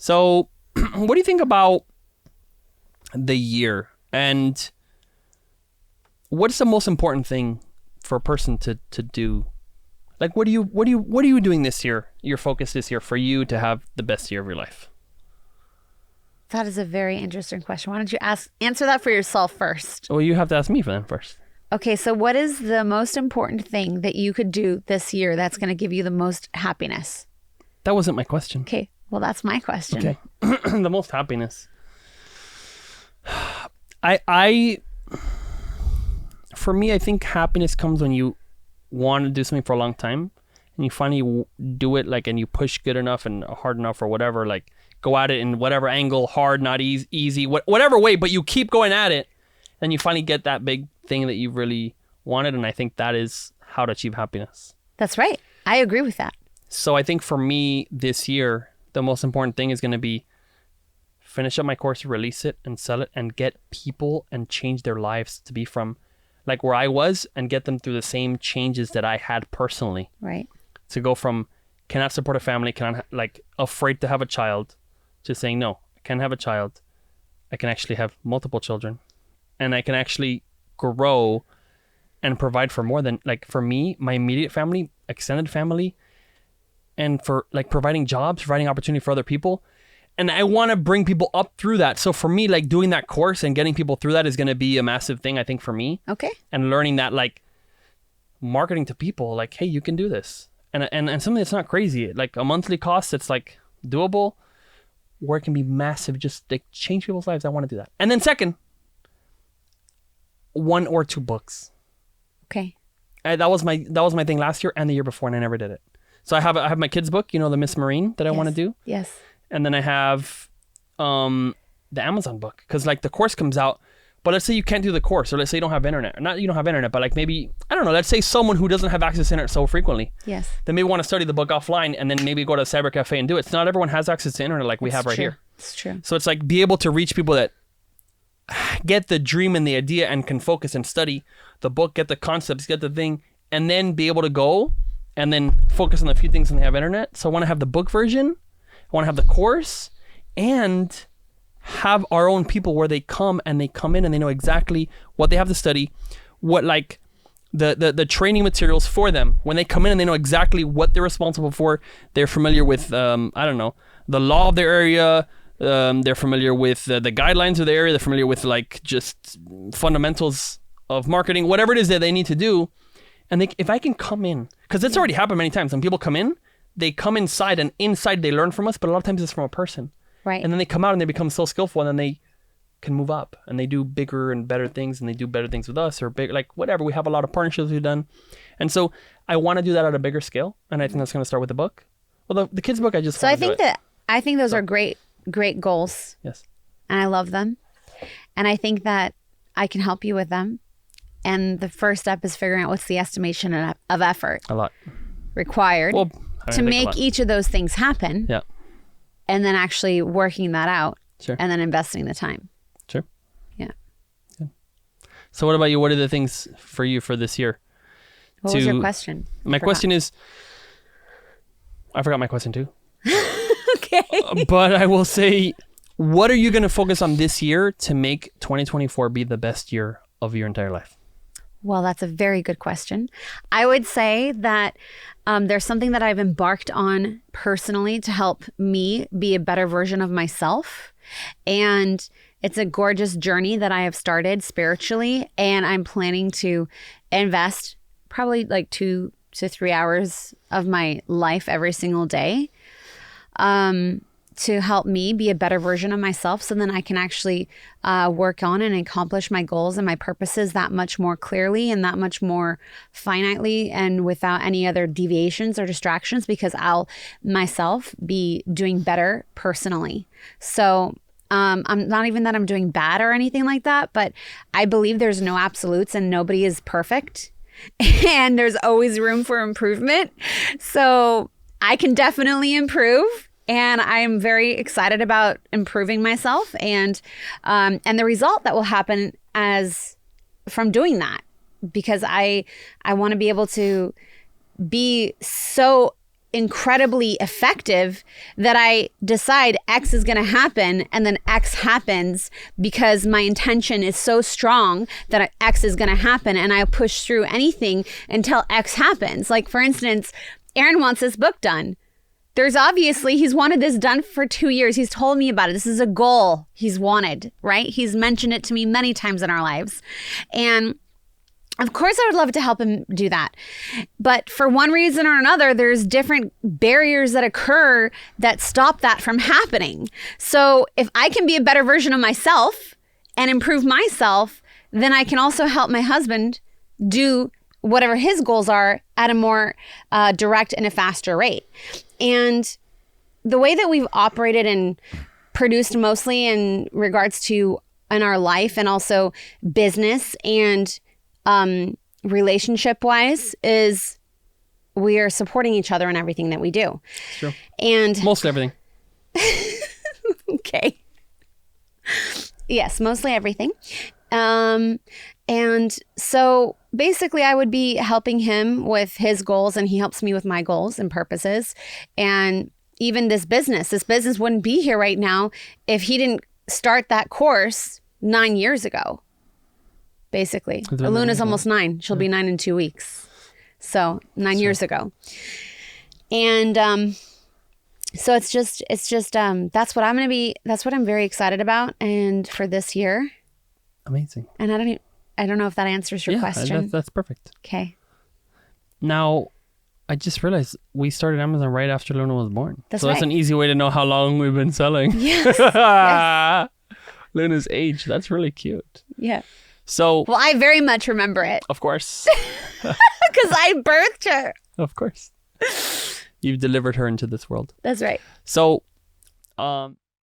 So what do you think about the year, and what's the most important thing for a person to do? Like, what are you doing this year? Your focus this year for you to have the best year of your life? That is a very interesting question. Why don't you answer that for yourself first? Well, you have to ask me for that first. Okay, so what is the most important thing that you could do this year that's going to give you the most happiness? That wasn't my question. Okay, well, that's my question. Okay. The most happiness. For me, I think happiness comes when you want to do something for a long time and you finally do it, like, and you push good enough and hard enough or whatever, like go at it in whatever angle, hard, not easy, whatever way, but you keep going at it and you finally get that big thing that you really wanted. And I think that is how to achieve happiness. That's right. I agree with that. So I think for me this year, the most important thing is going to be finish up my course, release it and sell it and get people and change their lives to be from like where I was and get them through the same changes that I had personally. Right. To go from cannot support a family, afraid to have a child, to saying, no, I can have a child. I can actually have multiple children and I can actually grow and provide for more than, like, for me, my immediate family, extended family, and for like providing jobs, providing opportunity for other people. And I want to bring people up through that. So for me, like doing that course and getting people through that is going to be a massive thing, I think, for me. Okay. And learning that, like, marketing to people, like, hey, you can do this. And something that's not crazy, like a monthly cost that's like doable, where it can be massive, just like change people's lives. I want to do that. And then second, 1 or 2 books. Okay. That was my thing last year and the year before, and I never did it. So I have my kids' book, the Miss Marine that I want to do. Yes. And then I have the Amazon book, because like the course comes out, but let's say you can't do the course, or let's say you don't have internet. Not you don't have internet, but like maybe, I don't know, let's say someone who doesn't have access to internet so frequently. Yes. They may want to study the book offline and then maybe go to a cyber cafe and do it. It's not everyone has access to internet like we have right here. It's true. So it's like be able to reach people that get the dream and the idea and can focus and study the book, get the concepts, get the thing, and then be able to go and then focus on the few things when they have internet. So I want to have the book version, I want to have the course, and have our own people where they come in and they know exactly what they have to study, what like the training materials for them. When they come in and they know exactly what they're responsible for, they're familiar with, I don't know, the law of their area, they're familiar with the guidelines of the area, they're familiar with like just fundamentals of marketing, whatever it is that they need to do. And if I can come in, because it's already happened many times, when people come in, they come inside and inside they learn from us, but a lot of times it's from a person. Right. And then they come out and they become so skillful, and then they can move up and they do bigger and better things, and they do better things with us, or big, like whatever. We have a lot of partnerships we've done. And so I want to do that at a bigger scale. And I think that's going to start with the book. Well, the kids' book, I think those are great goals. Yes. And I love them. And I think that I can help you with them. And the first step is figuring out what's the estimation of effort. A lot. Required to make each of those things happen. Yeah. And then actually working that out. Sure. And then investing the time. Sure. Yeah. Good. So what about you? What are the things for you for this year? What was your question? My question is, I forgot my question too. Okay. But I will say, what are you going to focus on this year to make 2024 be the best year of your entire life? Well, that's a very good question. I would say that there's something that I've embarked on personally to help me be a better version of myself. And it's a gorgeous journey that I have started spiritually. And I'm planning to invest probably like 2 to 3 hours of my life every single day to help me be a better version of myself, so then I can actually work on and accomplish my goals and my purposes that much more clearly and that much more finitely and without any other deviations or distractions, because I'll myself be doing better personally. So I'm not even that I'm doing bad or anything like that, but I believe there's no absolutes and nobody is perfect and there's always room for improvement. So I can definitely improve. And I'm very excited about improving myself and the result that will happen from doing that, because I want to be able to be so incredibly effective that I decide X is going to happen and then X happens because my intention is so strong that X is going to happen, and I push through anything until X happens. Like, for instance, Aaron wants this book done. He's wanted this done for 2 years. He's told me about it. This is a goal he's wanted, right? He's mentioned it to me many times in our lives. And of course, I would love to help him do that. But for one reason or another, there's different barriers that occur that stop that from happening. So if I can be a better version of myself and improve myself, then I can also help my husband do whatever his goals are at a more direct and a faster rate. And the way that we've operated and produced mostly in regards to in our life and also business and relationship wise is we are supporting each other in everything that we do. True. And most everything. Okay. Yes, mostly everything. And so basically I would be helping him with his goals and he helps me with my goals and purposes. And even this business wouldn't be here right now if he didn't start that course 9 years ago. Basically. Luna's almost 9. She'll be 9 in 2 weeks. So 9 years ago. And so it's just that's what I'm very excited about and for this year. Amazing. And I don't know if that answers your question. That's perfect. Okay. Now, I just realized we started Amazon right after Luna was born. That's That's right. an easy way to know how long we've been selling. Yes. Yes. Luna's age. That's really cute. Yeah. So, Well, I very much remember it of course. because I birthed her. Of course. You've delivered her into this world. That's right. So,